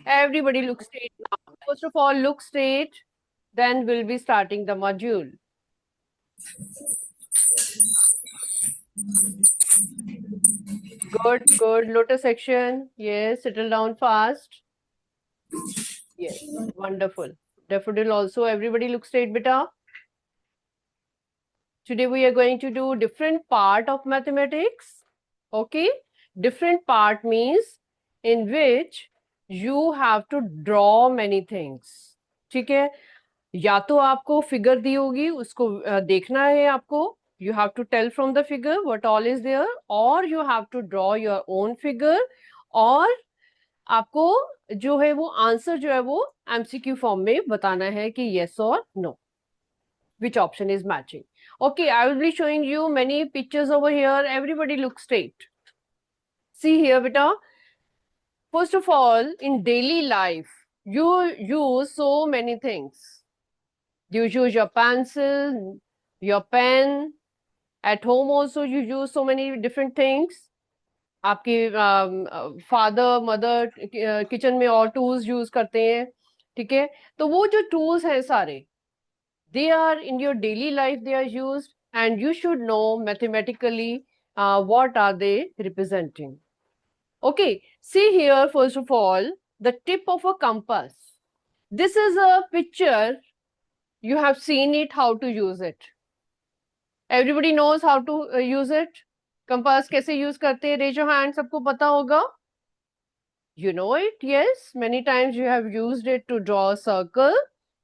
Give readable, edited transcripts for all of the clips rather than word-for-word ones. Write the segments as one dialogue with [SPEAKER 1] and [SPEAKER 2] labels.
[SPEAKER 1] Everybody look straight now. First of all, look straight. Then we'll be starting the module. Good, good. Lotus section. Yes, settle down fast. Yes, wonderful. Daffodil also. Everybody look straight, beta. Today we are going to do different part of mathematics. Okay? Different part means in which you have to draw many things. ठीक है? या तो आपको figure दी होगी, उसको देखना है आपको. You have to tell from the figure what all is there, or you have to draw your own figure, और आपको जो है वो आंसर जो है वो एमसीक्यू फॉर्म में बताना है कि yes or no. Which option is matching? Okay, I will be showing you many pictures over here. Everybody look straight. See here, beta. First of all, in daily life, you use so many things. You use your pencil, your pen. At home also you use so many different things. आपके father mother kitchen में और tools use करते हैं. ठीक है, तो वो जो टूल्स हैं सारे, they are in your daily life, they are used, and you should know mathematically what are they representing. Okay, see here, first of all, the tip of a compass. This is a picture. You have seen it, how to use it. Everybody knows how to use it. Compass कैसे use करते हैं? Raise your hand, सबको पता होगा. You know it, yes. Many times you have used it to draw a circle,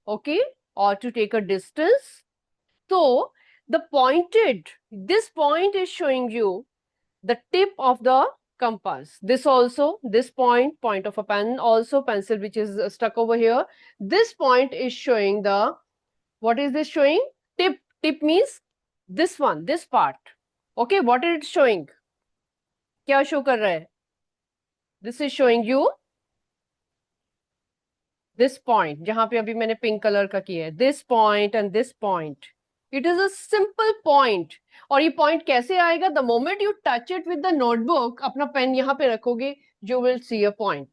[SPEAKER 1] okay, or to take a distance. So the pointed, this point is showing you the tip of the compass. This also, this point of a pen, also pencil which is stuck over here. This point is showing the, what is this showing? Tip. Tip means this one, this part. Okay, what is it showing? क्या show कर रहा है? This is showing you this point, जहां पे अभी मैंने pink color का किया है. This point and this point. It is a simple point. और ये point कैसे आएगा? The moment you touch it with the notebook, अपना पेन यहाँ पे रखोगे, you will see a point.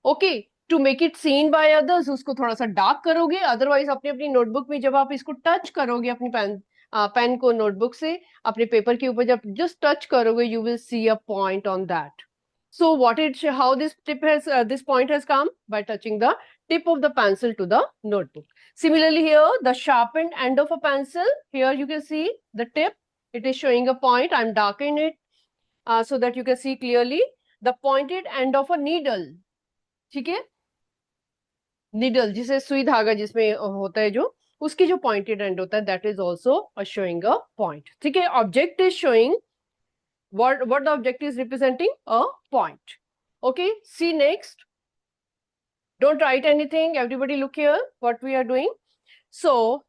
[SPEAKER 1] Okay, to make it seen by others, उसको थोड़ा सा dark करोगे. Otherwise अपनी अपनी notebook में जब आप इसको touch करोगे अपनी पेन को notebook से अपने paper के ऊपर जब just touch करोगे, you will see a point on that. So what it, how this tip has, this point has come? By touching the tip of the pencil to the notebook. Similarly here, the sharpened end of a pencil, here you can see the tip, it is showing a point. I'm darkening it so that you can see clearly. The pointed end of a needle, ठीक है? Needle, जिसे सुई धागा जिसमें होता है जो, उसकी जो pointed end होता है, that is also showing a point. ठीक है? Object is showing what the object is representing? A point. Okay, see next. Don't write anything. Everybody look here what we are doing. So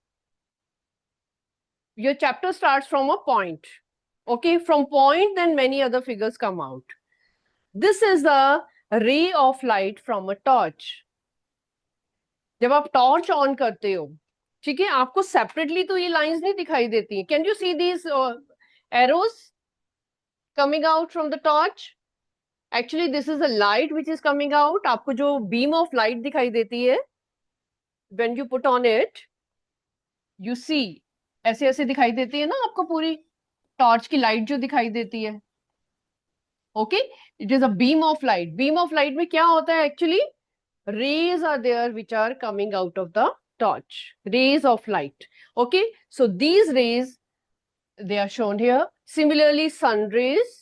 [SPEAKER 1] your chapter starts from a point. Okay, from point then many other figures come out. This is the ray of light from a torch. जब आप torch on करते हो, ठीक है, आपको separately तो ये lines नहीं दिखाई देती. Can you see these arrows coming out from the torch? Actually, this is a light which is coming out. आपको जो beam of light दिखाई देती है, when you put on it, you see, ऐसे ऐसे दिखाई देती है ना आपको पूरी टॉर्च की लाइट जो दिखाई देती है. Okay, it is a beam of light. Beam of light में क्या होता है actually? rays are there which are coming out of the torch. Rays of light. Okay, so these rays, they are shown here. Similarly, sun rays.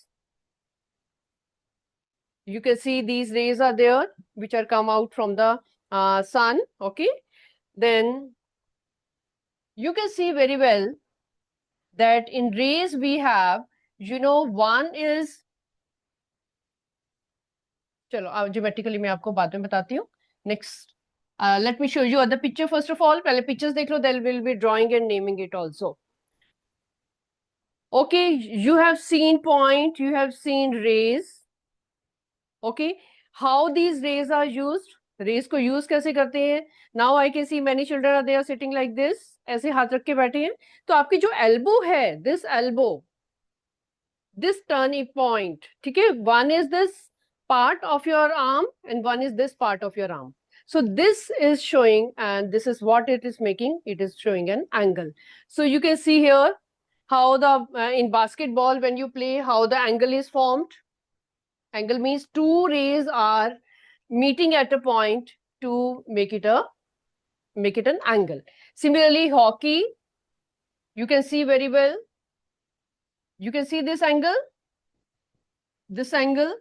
[SPEAKER 1] You can see these rays are there which are come out from the sun. Okay, then you can see very well that in rays we have, you know, one is, चलो geometrically मैं आपको बाद में बताती हूँ. Next, let me show you other picture first of all. पहले pictures देख लो, then we'll be drawing and naming it also. Okay, you have seen point, you have seen rays. Okay, how these rays are used? Rays को use कैसे करते हैं? Now I can see many children are there sitting like this. ऐसे हाथ रख के बैठे हैं. तो आपकी जो elbow है, this elbow, this turning point, ठीक है, one is this part of your arm and one is this part of your arm. So this is showing, and this is what it is making. It is showing an angle. So you can see here how the in basketball when you play, how the angle is formed. Angle means two rays are meeting at a point to make it an angle. Similarly, hockey, you can see very well. You can see this angle, this angle.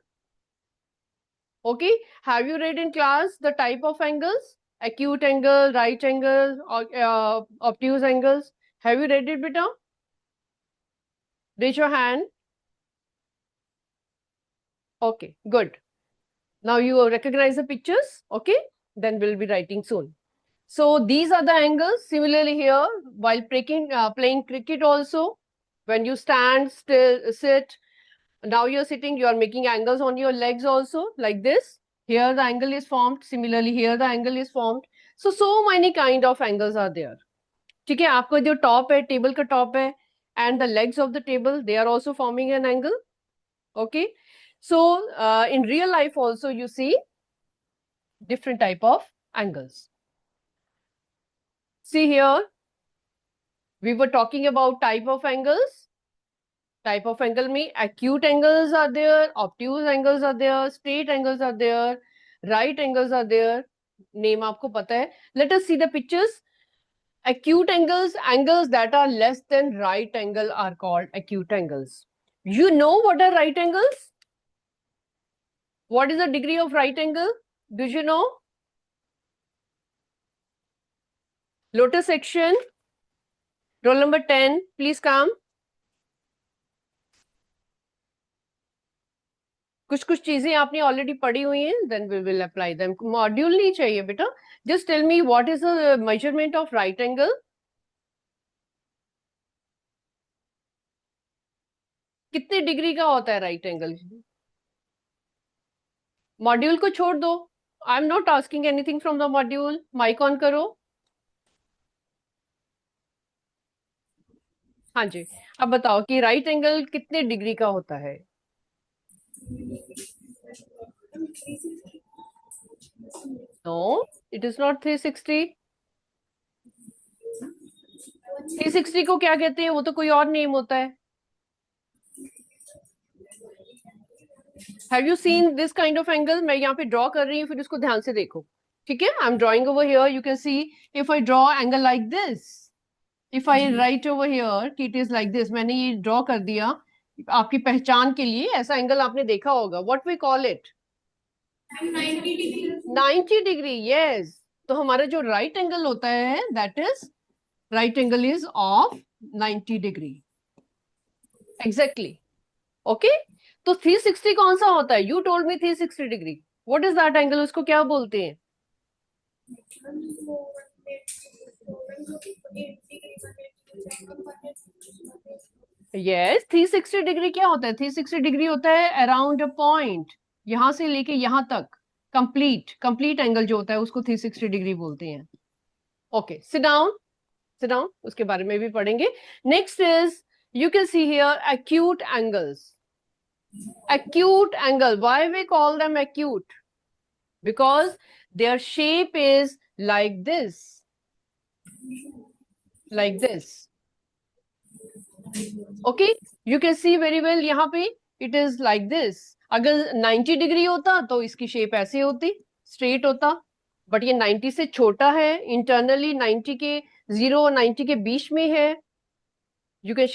[SPEAKER 1] Okay, have you read in class the type of angles? Acute angle, right angle, or obtuse angles. Have you read it, beta? Raise your hand. Okay, good. Now you recognize the pictures. Okay, then we'll be writing soon. So these are the angles. Similarly here, while playing cricket also, when you stand still, sit, now you're sitting, you are making angles on your legs also, like this. Here the angle is formed. Similarly here the angle is formed. So many kind of angles are there. ठीक है, आपका जो top है, table का top है, and the legs of the table, they are also forming an angle. Okay, so in real life also you see different type of angles. See here, we were talking about type of angles. Type of angle में acute angles are there, obtuse angles are there, straight angles are there, right angles are there. Name आपको पता है. Let us see the pictures. Acute angles, angles that are less than right angle are called acute angles. You know what are right angles? What is the degree of right angle? Do you know? Lotus section. Roll number 10, please come. कुछ चीजें आपने already पढ़ी हुई हैं, then we will apply them. Module नहीं चाहिए बेटा. Just tell me what is the measurement of right angle? कितने डिग्री का होता है राइट एंगल? मॉड्यूल को छोड़ दो. I am not asking anything from the module. Mic on करो. हाँ जी, अब बताओ कि राइट एंगल कितने डिग्री का होता है? No, it is not 360. 360 को क्या कहते हैं? वो तो कोई और नेम होता है. Have you seen this kind of angle? मैं यहाँ पे ड्रॉ कर रही हूँ, फिर इसको ध्यान से देखो. ठीक है, I am drawing over here. You can see if I draw angle like this, if I right over here कि इट इज लाइक दिस, मैंने ये ड्रॉ कर दिया आपकी पहचान के लिए. ऐसा एंगल आपने देखा होगा. What we call it? 90 degree. Yes. तो हमारा जो राइट एंगल होता है, that is right angle is of 90 degree. Exactly. Okay, तो 360 कौन सा होता है? You told me 360 degree. What is that angle? उसको क्या बोलते हैं? यस, 360 डिग्री क्या होता है? 360 डिग्री होता है अराउंड अ पॉइंट, यहां से लेके यहां तक कंप्लीट एंगल जो होता है उसको 360 डिग्री बोलते हैं. Okay, sit down. Sit down. उसके बारे में भी पढ़ेंगे. Next is, you can see here acute angles. Acute angle, why we call them acute? Because their shape is like this. Like this. Okay, you can see very well यहाँ पे it is like this. अगर 90 degree होता तो इसकी shape ऐसे होती, straight होता. But ये 90 से छोटा है, इंटरनली 90 के 0 और 90 के बीच में है. You can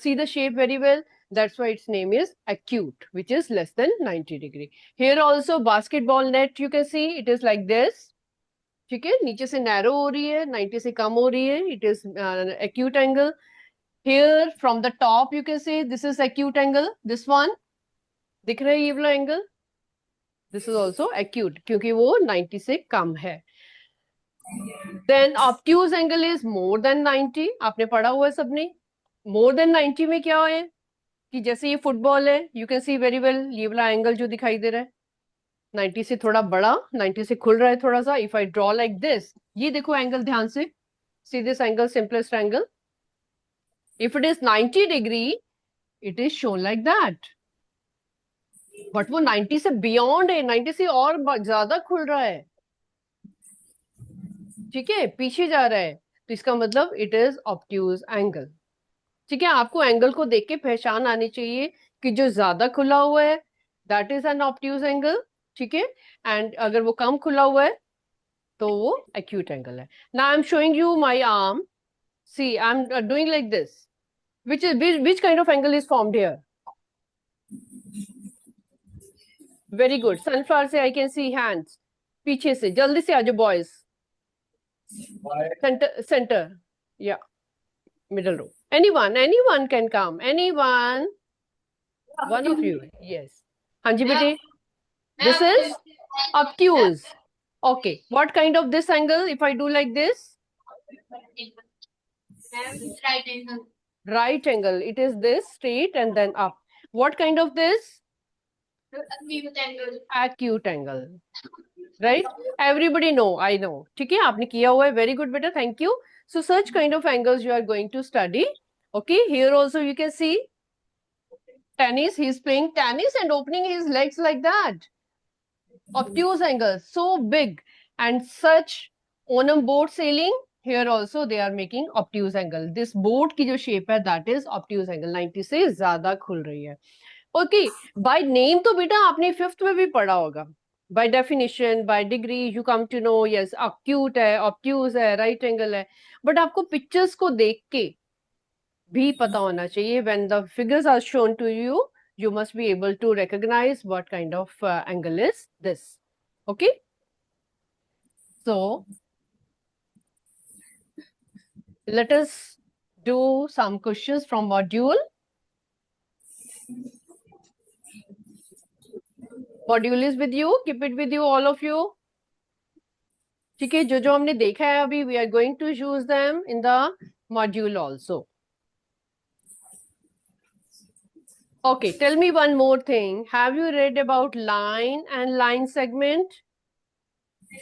[SPEAKER 1] see the shape very well. That's why its name is acute, which is less than 90 degree. Here also basketball net, you can see it is like this. ठीक है, नीचे से narrow हो रही है, 90 से कम हो रही है. It is acute angle. Here from the top you can see this is acute angle. This one, दिख रहा है ये वाला angle? This is also acute क्योंकि वो 90 से कम है. Then obtuse angle is more than 90. आपने पढ़ा हुआ है सबने. मोर देन 90 में क्या है कि जैसे ये फुटबॉल है, you can C very well ये वाला एंगल जो दिखाई दे रहा है 90 से थोड़ा बड़ा, 90 से खुल रहा है थोड़ा सा. If I draw like this, ये देखो एंगल ध्यान से. See this angle, simplest angle. If it is 90 degree, it is shown like that. But वो 90 से बियॉन्ड है, 90 से और ज्यादा खुल रहा है, ठीक है, पीछे जा रहा है, तो इसका मतलब इट इज ऑब्ट्यूज एंगल। ठीक है, आपको एंगल को देख के पहचान आनी चाहिए कि जो ज्यादा खुला हुआ है that is an obtuse angle, ठीक है, एंड अगर वो कम खुला हुआ है तो वो एक्यूट एंगल है। Now I am showing you my arm, see I am doing like this, which kind of angle is formed here? Very good, sunflower से आई कैन सी हैंड्स, पीछे से जल्दी से आ जाओ बॉयज, सेंटर सेंटर या middle row, anyone can come, anyone, one of you, yes, हाँ जी बेटे, this is obtuse. Okay, what kind of this angle if I do like this? Right angle, it is this straight and then up. What kind of this? Acute angle, right? Everybody know, I know, ठीक है, आपने किया हुआ है, very good बेटा, thank you. So such kind of angles you are going to study. Okay, here also you can see tennis, he is playing tennis and opening his legs like that. Obtuse angle, so big. And such on a boat sailing, here also they are making obtuse angle. This boat की जो shape है that is obtuse angle, 90 से ज्यादा खुल रही है. Okay, by name तो बेटा आपने 5th में भी पढ़ा होगा. By definition, by degree, you come to know, yes, acute है, obtuse है, right angle है. But आपको pictures को देख के भी पता होना चाहिए. When the figures are shown to you, you must be able to recognize what kind of angle is this. Okay? So, let us do some questions from module. Module is with you. Keep it with you, all of you. ठीक है, जो जो हमने देखा है अभी, we are going to use them in the module also. Okay, tell me one more thing. Have you read about line and line segment?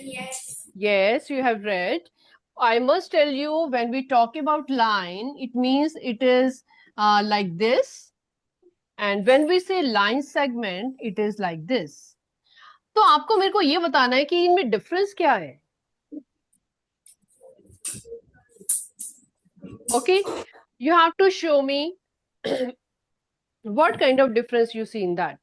[SPEAKER 2] Yes.
[SPEAKER 1] Yes, you have read. I must tell you, when we talk about line, it means it is like this. And when we say line segment, it is like this. तो आपको मेरे को ये बताना है कि इनमें difference क्या है. Okay, you have to show me what kind of difference you see in that.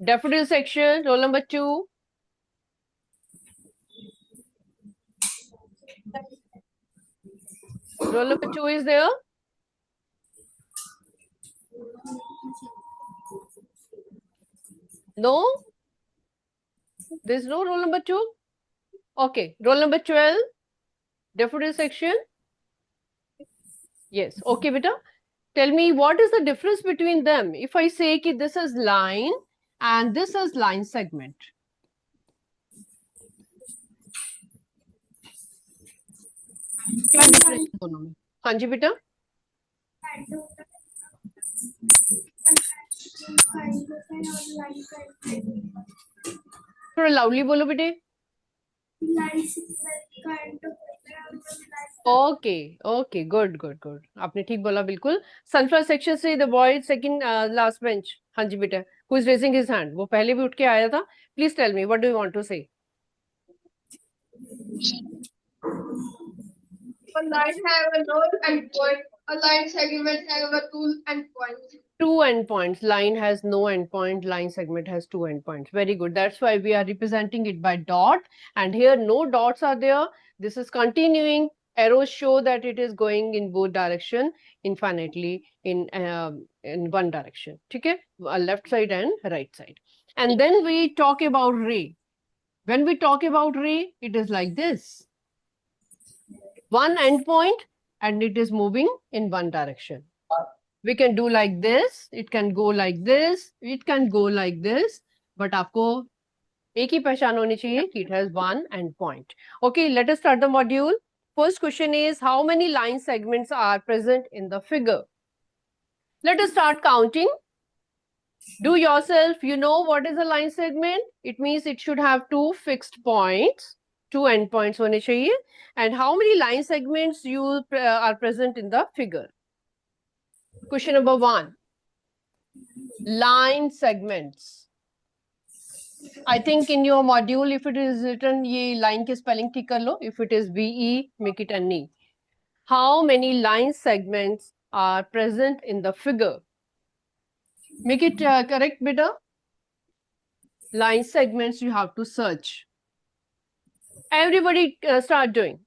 [SPEAKER 1] Daffodil section, roll number 2. Roll number 2 is there. No? There's no roll number 2? Okay, roll number 12. Daffodil section. Yes, okay beta. Tell me what is the difference between them. If I say कि this is line and this is line segment. क्या difference है दोनों में? हाँ जी बेटा. थोड़ा loudly बोलो बेटे. Okay, okay, good, good, good. आपने ठीक बोला बिल्कुल. Sunflower section से the boy second last bench. हाँ जी बेटा. Who is raising his hand? वो पहले भी उठ के आया था. Please tell me, what do you want to say?
[SPEAKER 2] A line have a node and point. A line segment have a two endpoints.
[SPEAKER 1] Two endpoints. Line has no endpoint. Line segment has two endpoints. Very good. That's why we are representing it by dot. And here no dots are there. This is continuing. Arrows show that it is going in both direction infinitely in one direction. Okay, left side and right side. And then we talk about ray. When we talk about ray, it is like this. One endpoint and it is moving in one direction. We can do like this, it can go like this, it can go like this, but आपको एक ही पहचान होनी चाहिए कि it has one endpoint. Okay, let us start the module. First question is, how many line segments are present in the figure? Let us start counting. Do yourself, you know what is a line segment? It means it should have two fixed points, two endpoints होने चाहिए. And how many line segments are present in the figure? Question number 1. Line segments. I think in your module, if it is written, ये line के spelling ठीक कर लो. If it is BE, make it NE. How many line segments are present in the figure? Make it correct, beta. Line segments you have to search. Everybody start doing.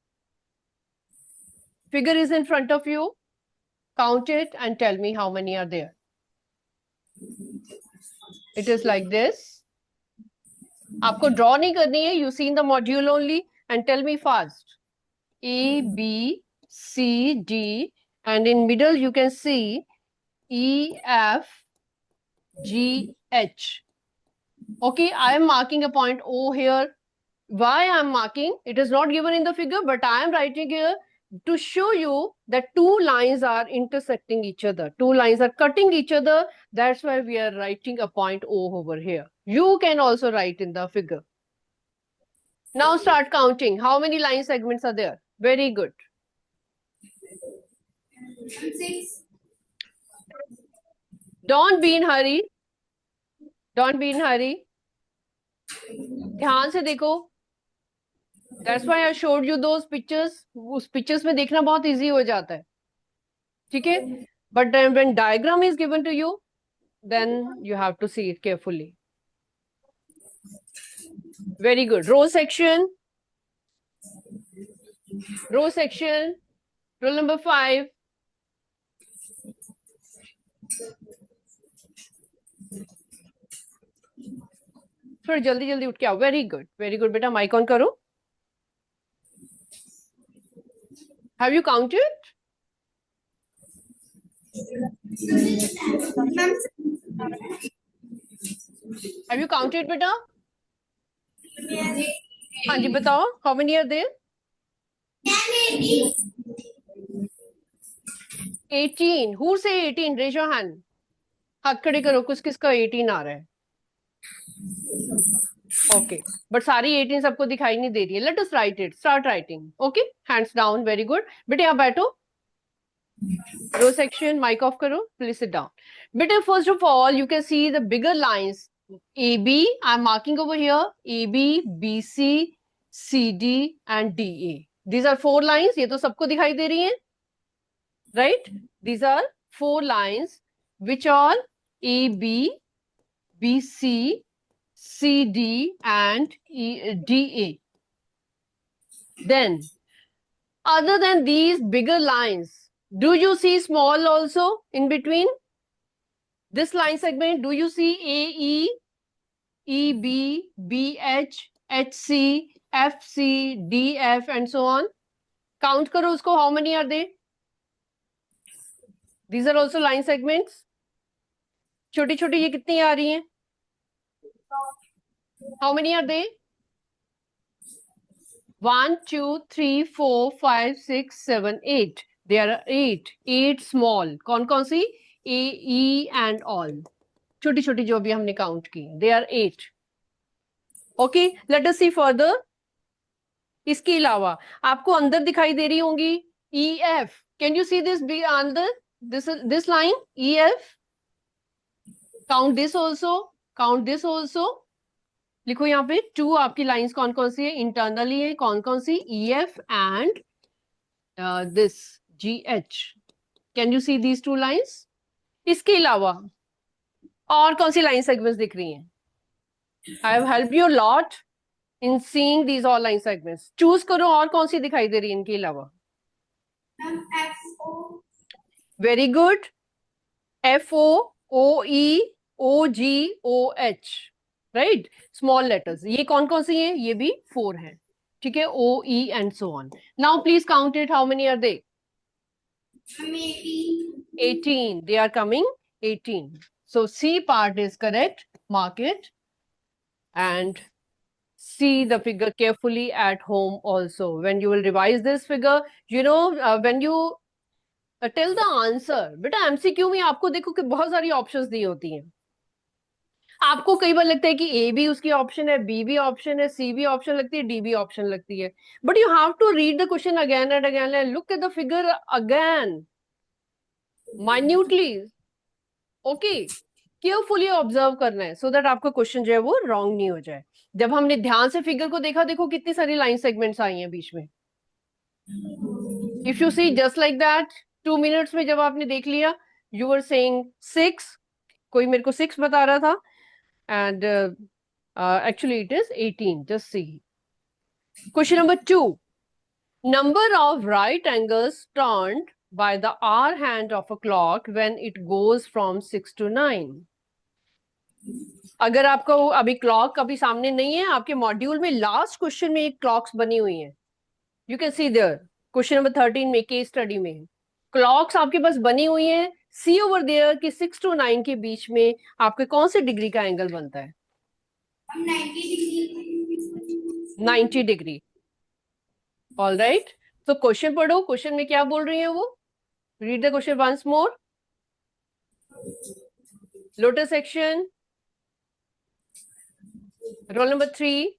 [SPEAKER 1] Figure is in front of you. Count it and tell me how many are there. It is like this. आपको draw नहीं करनी है. You see in the module only and tell me fast. A, B, C, D, and in middle you can see E, F, G, H. Okay, I am marking a point O here. Why I am marking? It is not given in the figure, but I am writing here to show you that two lines are intersecting each other. Two lines are cutting each other. That's why we are writing a point O over here. You can also write in the figure. Now start counting. How many line segments are there? Very good.
[SPEAKER 2] 6.
[SPEAKER 1] Don't be in hurry. Don't be in hurry. ध्यान से देखो. That's why I showed you those pictures. उस pictures में देखना बहुत easy हो जाता है. ठीक है? But then when diagram is given to you, then you have to see it carefully. Very good. Row section. Row section. Rule number 5. थोड़ा जल्दी जल्दी उठ के आओ. Very good. Very good. बेटा mic on करो. Have you counted? Have you counted, beta? हाँ जी बताओ. How many are there? 18. Who say 18? Raise your hand. हाथ खड़े करो. किसका 18 आ रहा है? Okay. But सारी 18 सबको दिखाई नहीं दे रही है. Let us write it. Start writing. Okay. Hands down. Very good. बेटे यहाँ बैठो. Row section. Mic off करो. Please sit down. बेटे first of all, you can see the bigger lines. AB. I'm marking over here. AB, BC, CD, and DA. These are 4 lines. ये तो सबको दिखाई दे रही हैं. Right? These are 4 lines which are AB, BC, CD, and DA. Then, other than these bigger lines, do you see small also in between? This line segment, do you see AE, EB, BH, HC, FC, DF, and so on? Count karo usko, how many are they? These are also line segments. छोटी छोटी ये कितनी आ रही हैं? How many are they? 1, 2, 3, 4, 5, 6, 7, 8. There are 8. 8 small. कौन कौन सी? A, E and all. छोटी छोटी जो भी हमने count की. They are 8. Okay, let us see further. इसके अलावा आपको अंदर दिखाई दे रही होंगी EF. Can you see this be under this line? EF. Count this also. Count this also. लिखो यहाँ पे 2 आपकी लाइंस कौन कौन सी है? इंटरनली है. कौन कौन सी? EF and this GH. Can you see these 2 lines? इसके अलावा और कौन सी लाइन सेगमेंट्स दिख रही हैं? I have helped you a lot in seeing these all line segments. Choose करो और कौन सी दिखाई दे रही है इनके अलावा? Very good. FO, OE, OG, OH. Right? Small letters. ये कौन कौन सी हैं? ये भी 4 हैं. ठीक है? OE and so on. Now please count it. How many are they? 18. They are coming 18. So C part is correct. Mark it. And see the figure carefully at home also. When you will revise this figure, you know, when you tell the answer. बेटा MCQ में आपको देखो कि बहुत सारी options दी होती हैं. आपको कई बार लगता है कि A भी उसकी option है, B भी option है, C भी option लगती है, D भी option लगती है. But you have to read the question again and again and look at the figure again. Minutely, okay, carefully observe करना है सो दैट आपका क्वेश्चन जो है वो रॉन्ग नहीं हो जाए। जब हमने ध्यान से फिगर को देखा, देखो कितनी सारी लाइन सेगमेंट्स आई हैं बीच में। If you see just like that, 2 minutes में जब आपने देख लिया, यू वर सेइंग 6, कोई मेरे को 6 बता रहा था, and actually it is 18, just see. Question number 2, number of right angles turned by the hour hand of a clock when it goes from 6 to 9। अगर आपको अभी क्लॉक अभी सामने नहीं है, आपके मॉड्यूल में लास्ट क्वेश्चन में एक क्लॉक्स बनी हुई है, you can see there, question number 13 में, केस स्टडी में क्लॉक्स आपके पास बनी हुई है। सी ओवर देयर कि 6 to 9 के बीच में आपके कौन से डिग्री का एंगल बनता है? 90 डिग्री। ऑल राइट, तो क्वेश्चन पढ़ो, क्वेश्चन में क्या बोल रही है वो, read the question once more. Lotus section, roll number 3,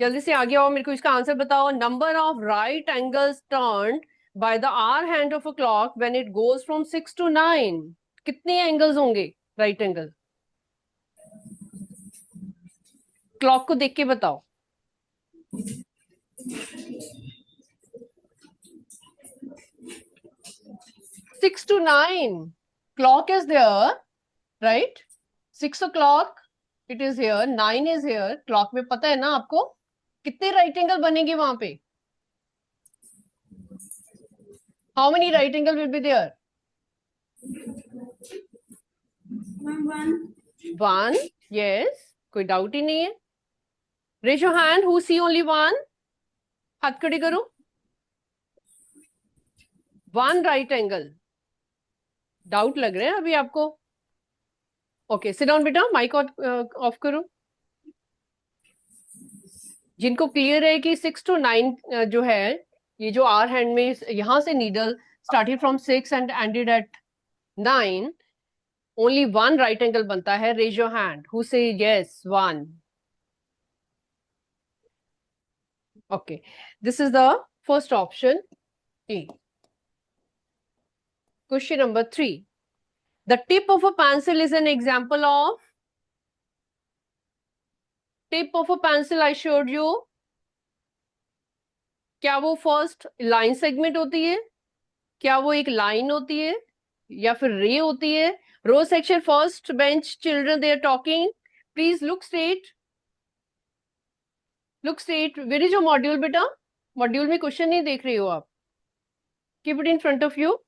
[SPEAKER 1] जल्दी से आगे आओ, मेरे को इसका आंसर बताओ। Number of right angles turned by the hour hand of a clock when it goes from 6 to 9, कितने एंगल्स होंगे राइट एंगल? क्लॉक को देख के बताओ। 6 to 9, clock is there, right? 6 o'clock it is here, 9 is here, clock में पता है ना आपको कितने राइट एंगल बनेंगे वहां पे? How many right angle will be there? 1, yes, कोई डाउट ही नहीं है। Raise your hand who see only 1, हाथ खड़े करो। 1 राइट एंगल, डाउट लग रहा है अभी आपको? ओके, सिट डाउन बेटा, माइक ऑफ करो। जिनको क्लियर है कि 6 to 9 जो है, ये जो आर हैंड में यहां से needle started from 6 and ended at 9, only 1 right angle बनता है, रेज योर हैंड हु से yes 1। Okay, this is the first option A. Question number 3, the tip of a pencil is an example of, tip of a pencil I showed you, क्या वो first line segment होती है, क्या वो एक line होती है, या फिर रे होती है? Row section first bench children they are talking, please look straight, look straight. Where is your module बेटा? मॉड्यूल में क्वेश्चन नहीं देख रही हो आप, keep it in front of you.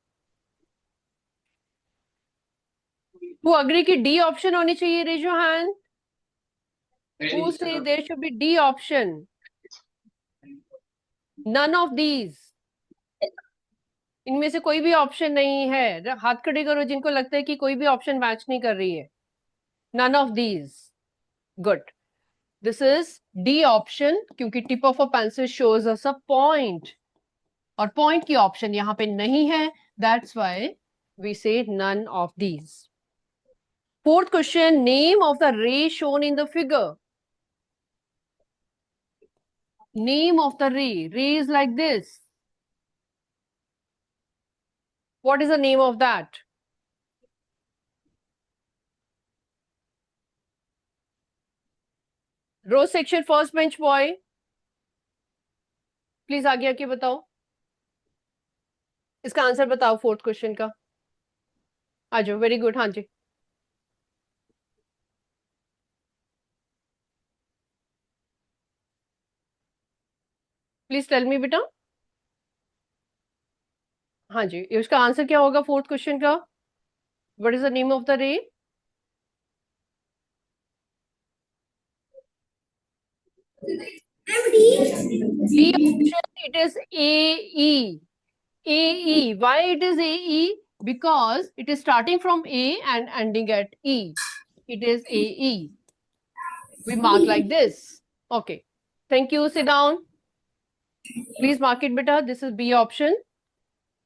[SPEAKER 1] Who agree कि डी ऑप्शन होनी चाहिए, raise your hand. Who say there should be D option, none of these, इनमें से कोई भी ऑप्शन नहीं है, हाथ खड़े करो जिनको लगता है कि कोई भी ऑप्शन मैच नहीं कर रही है। None of these, good, this is D option, क्योंकि tip of a pencil shows us a point, और पॉइंट की ऑप्शन यहाँ पे नहीं है, that's why we say none of these. Fourth question, name of the ray shown in the figure, name of the ray is like this, what is the name of that? Row section first bench boy, please आगे आके बताओ, इसका answer बताओ fourth question का, आ जाओ, very good, हाँ जी, please tell me बेटा। हाँ जी, इसका आंसर क्या होगा फोर्थ क्वेश्चन का? What is the name of the रे? B option, it is AE. AE. Why it is AE? Because it is starting from A and ending at E. It is AE. We mark like this. Okay. Thank you. Sit down. Please mark it, beta. This is B option.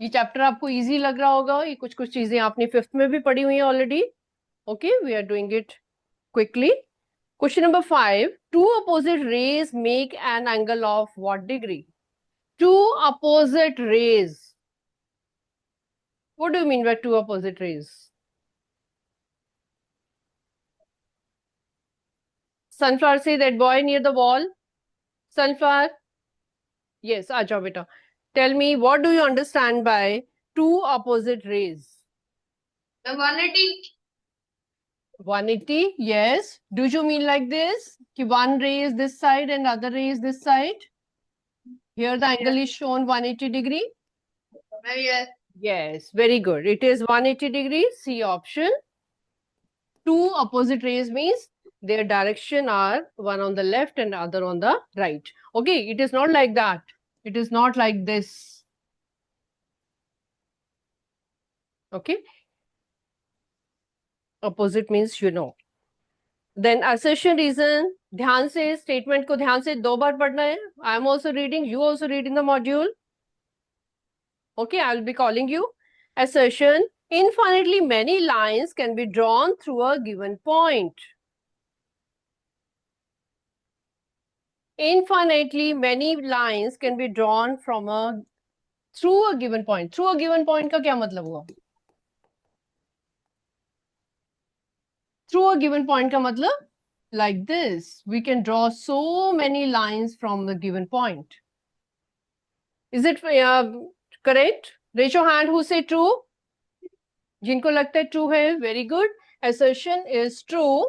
[SPEAKER 1] ये chapter आपको easy लग रहा होगा, ये कुछ कुछ चीजें आपने 5th में भी पढ़ी हुई हैं already. Okay, we are doing it quickly. Question number 5. Two opposite rays make an angle of what degree? Two opposite rays What do you mean by two opposite rays? Sunflower, say that boy near the wall. Sunflower. Yes, aajao beta. Tell me, what do you understand by two opposite rays?
[SPEAKER 2] The 180.
[SPEAKER 1] 180, yes. Do you mean like this? Ki one ray is this side and other ray is this side? Here the angle is shown 180 degree.
[SPEAKER 2] Yes.
[SPEAKER 1] Yes, very good. It is 180 degrees. C option. Two opposite rays means their direction are one on the left and other on the right. Okay, it is not like that. It is not like this. Okay. Opposite means you know. Then assertion reason. ध्यान से statement को ध्यान से 2 बार पढ़ना है. I am also reading. You also read in the module. Okay, I will be calling you. Assertion. Infinitely many lines can be drawn through a given point. Infinitely many lines can be drawn from through a given point. Through a given point का क्या मतलब हुआ? Through a given point का मतलब like this. We can draw so many lines from the given point. Is it correct? Raise your hand who say true. जिनको लगता है true है, very good. Assertion is true.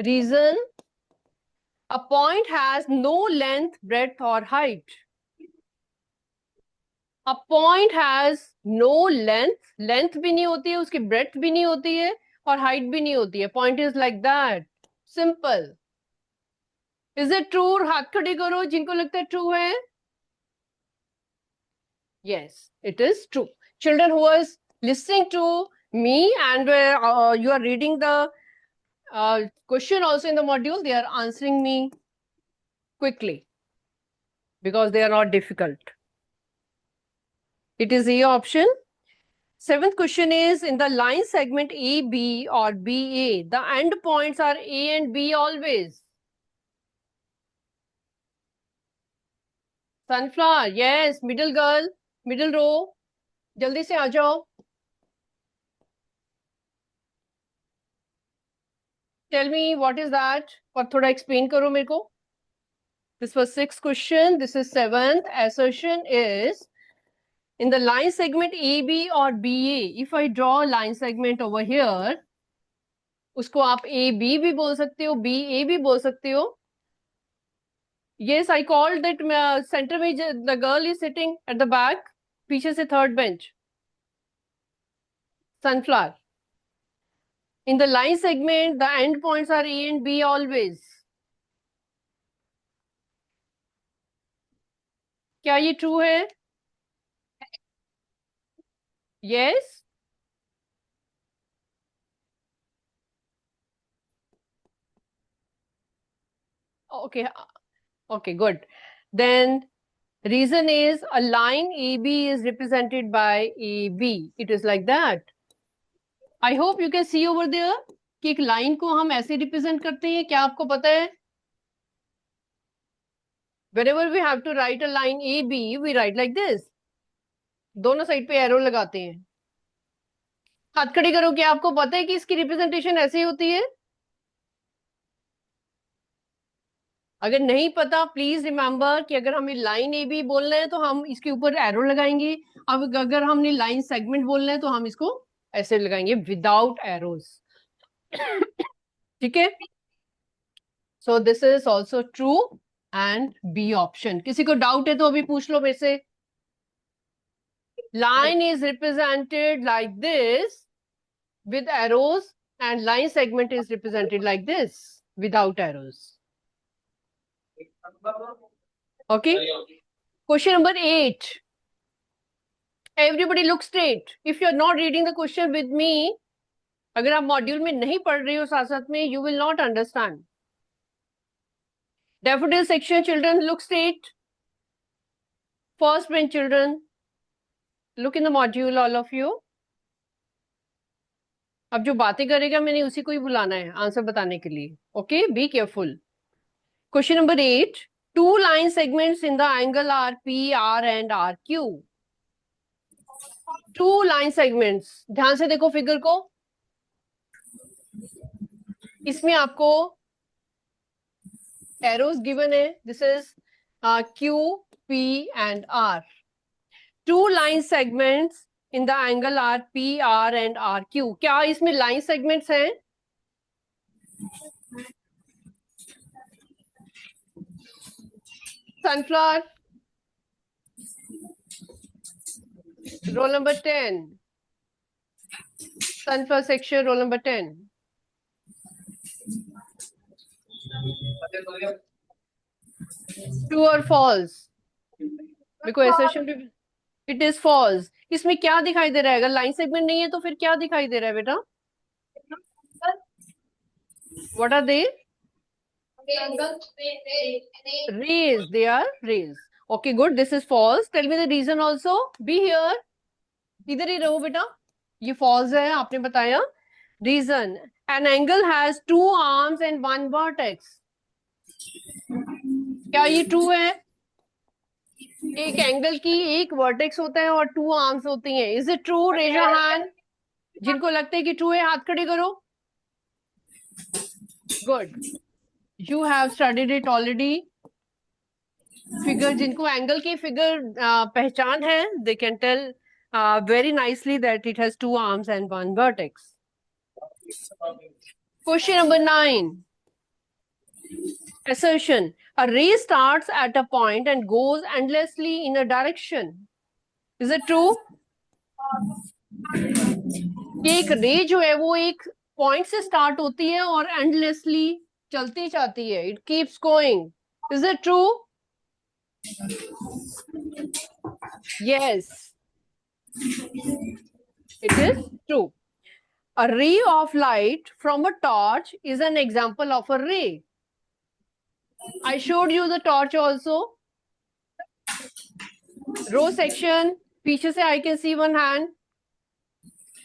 [SPEAKER 1] Reason. A point has no length, breadth or height. A point has no length. Length भी नहीं होती है, उसकी breadth भी नहीं होती है और height भी नहीं होती है. Point is like that. Simple. Is it true? हाथ खड़े करो जिनको लगता है true है. Yes, it is true. Children who is listening to me and you are reading the question also in the module, they are answering me quickly because they are not difficult. It is A option. 7th question is in the line segment AB or BA, the end points are A and B always. Sunflower, yes, middle girl, middle row. जल्दी से आ जाओ. Tell me what is that? और थोड़ा explain करो मेरे को. This was 6th question. This is 7th. Assertion is in the line segment AB or BA. If I draw a line segment over here, उसको आप AB भी बोल सकते हो, BA भी बोल सकते हो. Yes, I called that center में the girl is sitting at the back. पीछे से third bench. Sunflower. In the line segment, the end points are A and B always. क्या ये true है? Yes. Okay. Okay, good. Then reason is a line AB is represented by AB. It is like that. I hope you can see over there कि एक line को हम ऐसे represent करते हैं. क्या आपको पता है? Whenever we have to write a line AB, we write like this. दोनों साइड पे एरो लगाते हैं. हाथ खड़ी करो. क्या आपको पता है कि इसकी रिप्रेजेंटेशन ऐसे होती है? अगर नहीं पता प्लीज रिमेंबर कि अगर हमें लाइन ए बी बोलना है तो हम इसके ऊपर एरो लगाएंगे. अब अगर हमने लाइन सेगमेंट बोलना है तो हम इसको ऐसे लगाएंगे विदाउट एरोज. ठीक है. So this is also true and B option. किसी को डाउट है तो अभी पूछ लो मेरे से. Line is represented like this with arrows and line segment is represented like this without arrows. Okay. Question number 8. Everybody look straight. If you are not reading the question with me, अगर आप module में नहीं पढ़ रहे हो साथ साथ में, you will not understand. Daffodil section children look straight. First bench children look in the module, all of you. अब जो बातें करेगा मैंने उसी को ही बुलाना है आंसर बताने के लिए. Okay, be careful. Question number 8. Two line segments in the angle are PR and RQ. Two line segments, ध्यान से देखो फिगर को, इसमें आपको एरोज गिवन है, this is Q P and R. Two line segments in the angle R P R and R Q. क्या इसमें line segments हैं? Sunflower, roll number 10. Sunflower section, roll number 10. True और false? देखो assertion भी, it is false. इसमें क्या दिखाई दे रहा है? अगर लाइन सेगमेंट नहीं है तो फिर क्या दिखाई दे रहा है बेटा? What are they? Rays, they are rays. Okay, good. This is false. Tell me the reason also. Be here. इधर ही रहो बेटा. ये false है, आपने बताया. Reason. An angle has two arms and one vertex. क्या ये true है? एक एंगल की एक वर्टेक्स होता है और टू आर्म्स होती हैं. Is it true? Raise your hand. जिनको लगता है कि ट्रू है हाथ खड़े करो. Good, you have studied it already. Figure, जिनको एंगल की फिगर पहचान है, they can tell very nicely that it has two arms and one vertex. Question number 9. Assertion. A ray starts at a point and goes endlessly in a direction. Is it true? कि एक रे जो है वो एक point से start होती है और एंडलेसली चलती जाती है. It keeps going. Is it true? Yes, it is true. A ray of light from a torch is an example of a ray. I showed you the torch also. Row section, पीछे से I can see one hand.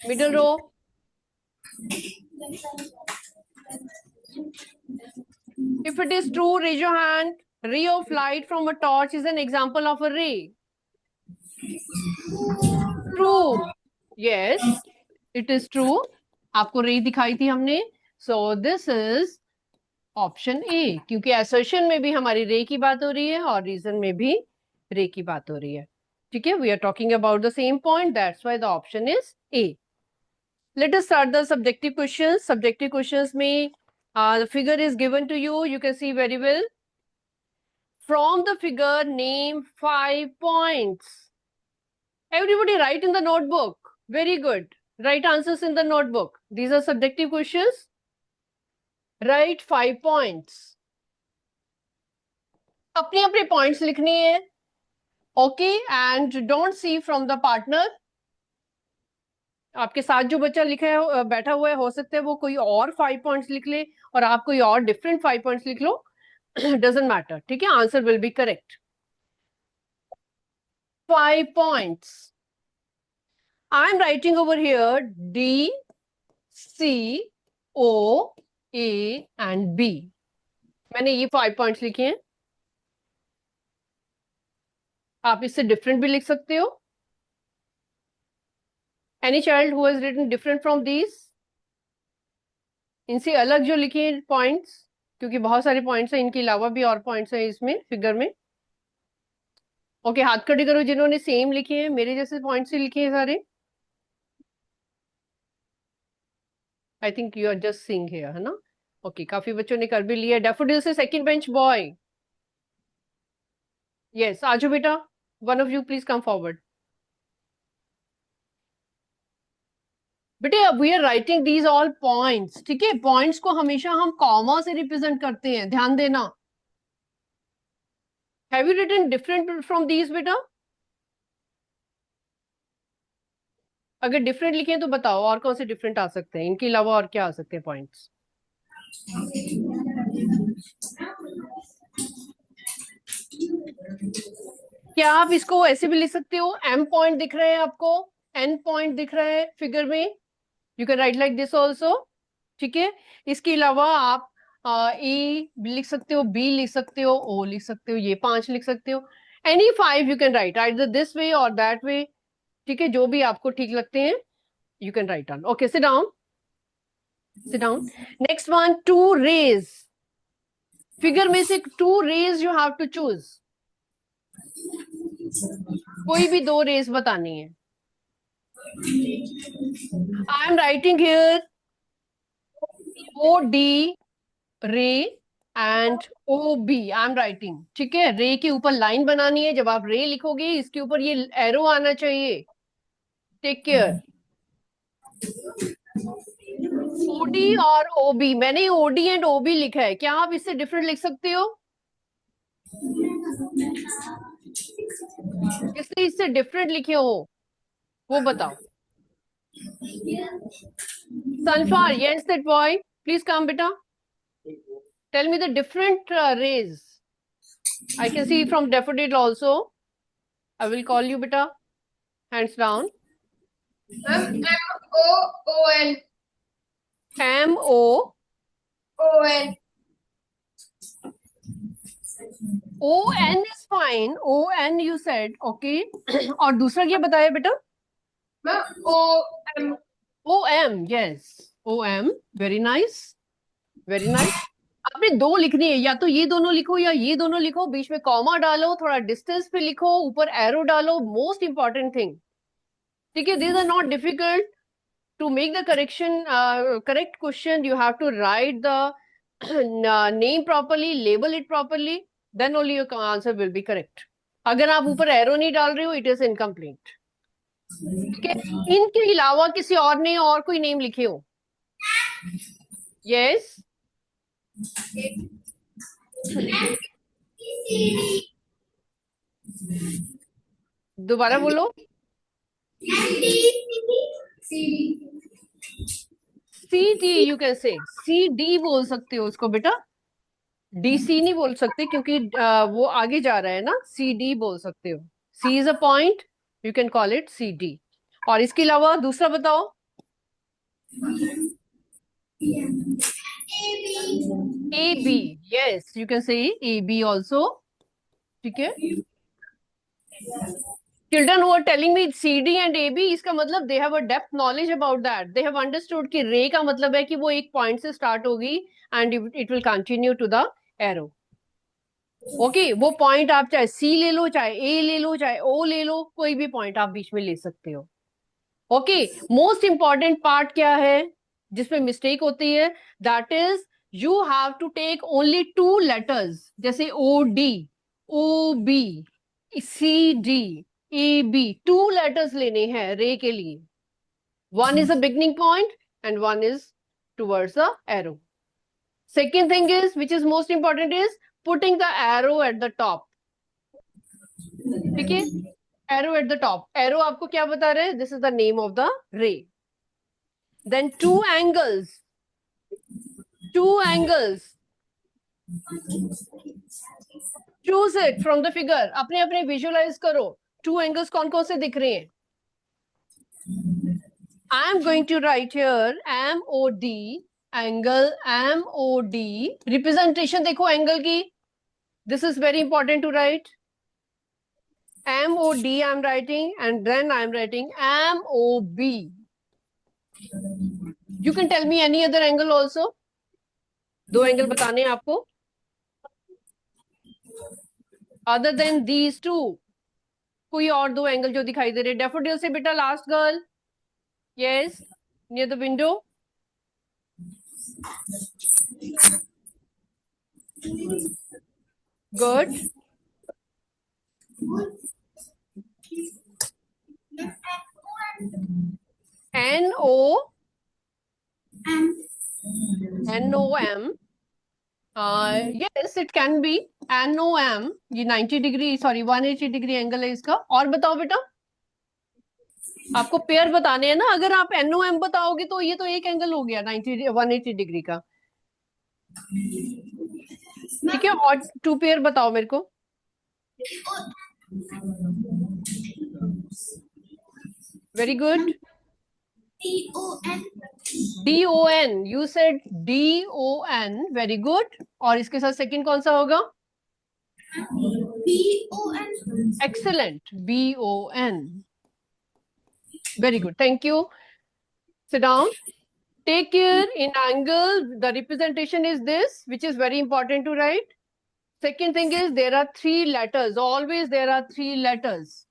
[SPEAKER 1] Middle row. If it is true, raise your hand. Ray of light from a torch is an example of a ray. True. Yes, it is true. आपको रे दिखाई थी हमने. So this is option A, क्योंकि assertion में भी हमारी रे की बात हो रही है और रीजन में भी रे की बात हो रही है. ठीक है, we are talking about the same point, that's why the option is A. Let us start the subjective questions. Subjective questions में the figure is given to you. You can see very well. From the figure, name 5 points. Everybody write in the notebook. Very good. Write answers in the notebook. These are subjective questions. Write 5 points. अपने अपने points लिखनी है. Okay, and don't see from the partner. आपके साथ जो बच्चा लिखा है, बैठा हुआ है, हो सकता है वो कोई और 5 पॉइंट्स लिख ले और आप कोई और डिफरेंट 5 पॉइंट्स लिख लो. Doesn't matter. ठीक है, answer will be correct. 5 points. I am writing over here D, C, O, A and B. मैंने ये 5 पॉइंट्स लिखे हैं. आप इससे डिफरेंट भी लिख सकते हो. Any child who has written different from these? इनसे अलग जो लिखे हैं पॉइंट्स, क्योंकि बहुत सारे पॉइंट्स हैं, इनके अलावा भी और पॉइंट्स हैं इसमें फिगर में. ओके, हाथ खड़े करो जिन्होंने सेम लिखे हैं, मेरे जैसे पॉइंट्स ही लिखे हैं सारे. I think you are just seeing here, है ना? ओके, काफी बच्चों ने कर भी लिया. डैफोडिल से सेकंड बेंच बॉय. यस, आजो बेटा. One of you please come forward. बेटे, we are writing these all points. ठीक है, पॉइंट्स को हमेशा हम कॉमा से रिप्रेजेंट करते हैं, ध्यान देना. Have you written different from these बेटा? अगर डिफरेंट लिखे तो बताओ और कौन से डिफरेंट आ सकते हैं, इनके अलावा और क्या आ सकते हैं पॉइंट्स? क्या आप इसको ऐसे भी लिख सकते हो? एम पॉइंट दिख रहे हैं आपको, एन पॉइंट दिख रहा है फिगर में. You can write like this also. ठीक है, इसके अलावा आप ए लिख सकते हो, बी लिख सकते हो, ओ लिख सकते हो, ये 5 लिख सकते हो. Any 5 you can write either this way और दैट वे. ठीक है, जो भी आपको ठीक लगते हैं you can write down. Okay, sit down. Sit down. Next one, two rays. Figure में से two rays you have to choose. कोई भी दो रेस बतानी है. I am writing here OD ray and OB. I am writing. ठीक है, रे के ऊपर लाइन बनानी है. जब आप रे लिखोगे इसके ऊपर ये एरो आना चाहिए. Take care. ओडी और ओबी, मैंने ओडी एंड ओबी लिखा है. क्या आप इससे डिफरेंट लिख सकते हो? इससे इससे डिफरेंट लिखे हो वो बताओ. Sunflower, yes, that boy. Please come, beta. Tell me the different rays. I can see from daffodil also. I will call you, beta. Hands down.
[SPEAKER 2] M-O-O-N.
[SPEAKER 1] M-O-O-N. O-N is fine. O-N you said. Okay. और दूसरा क्या बताया बेटा?
[SPEAKER 2] O-M.
[SPEAKER 1] O-M, yes. O-M. Very nice. Very nice. आपने दो लिखनी है, या तो ये दोनों लिखो या ये दोनों लिखो. बीच में कॉमा डालो, थोड़ा डिस्टेंस पे लिखो, ऊपर एरो डालो. Most important thing. ठीक है, these are not difficult. To make the correct question, you have to write the name properly, label it properly, then only your answer will be correct. अगर आप ऊपर arrow नहीं डाल रहे हो, it is incomplete. ठीक है, इनके अलावा किसी और ने और कोई नेम लिखे हो? Yes. दोबारा बोलो. CD you can say. CD बोल सकते हो उसको बेटा. DC नहीं बोल सकते क्योंकि वो आगे जा रहा है ना. CD बोल सकते हो. C is a point. You can call it CD. और इसके अलावा दूसरा बताओ. AB. Yes, you can say AB also. ठीक है. Children who are telling me CD and AB, इसका मतलब they have a depth knowledge about that. They have understood कि ray का मतलब है कि वो एक point से start होगी and it will continue to the arrow. Okay, वो point आप चाहे C ले लो, चाहे A ले लो, चाहे O ले लो, कोई भी point आप बीच में ले सकते हो. Okay, most important part क्या है जिसमें mistake होती है? That is you have to take only two letters. जैसे OD, OB, CD, AB. Two letters लेने हैं रे के लिए. One is a beginning point and one is towards the arrow. Second thing is, which is most important, is putting the arrow at the top. ठीक है, arrow at the top. Arrow आपको क्या बता रहे हैं? This is the name of the ray. Then two angles. Two angles. Choose it from the figure. अपने अपने visualize करो. Two angles कौन कौन से दिख रहे हैं? I am going to write here MOD, angle MOD. Representation देखो angle की. This is very important to write. MOD I am writing and then I am writing MOB. You can tell me any other angle also. दो angle बताने हैं आपको. Other than these two. कोई और दो angle जो दिखाई दे रहे. Daffodil से बेटा last girl. Yes, near the window. Good. NOM. Yes, it can be NOM. ये 90 डिग्री, सॉरी 180 डिग्री एंगल है इसका. और बताओ बेटा, आपको पेयर बताने हैं ना. अगर आप NOM बताओगे तो ये तो एक एंगल हो गया 180 डिग्री का. ठीक है, और टू पेयर बताओ मेरे को. Very good. DON. You said DON. Very good. और इसके साथ सेकंड कौन सा होगा? BON. Excellent. BON. Very good. Thank you. Sit down. Take care. In angle, the representation is this, which is very important to write. Second thing is there are 3 letters. Always there are 3 letters.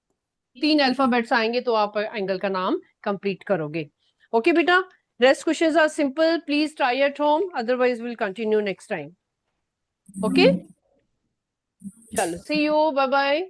[SPEAKER 1] 3 alphabets आएंगे तो आप angle का नाम complete करोगे. Okay, बेटा. Rest questions are simple. Please try at home. Otherwise, we'll continue next time. Okay? Chalo. See you. Bye bye.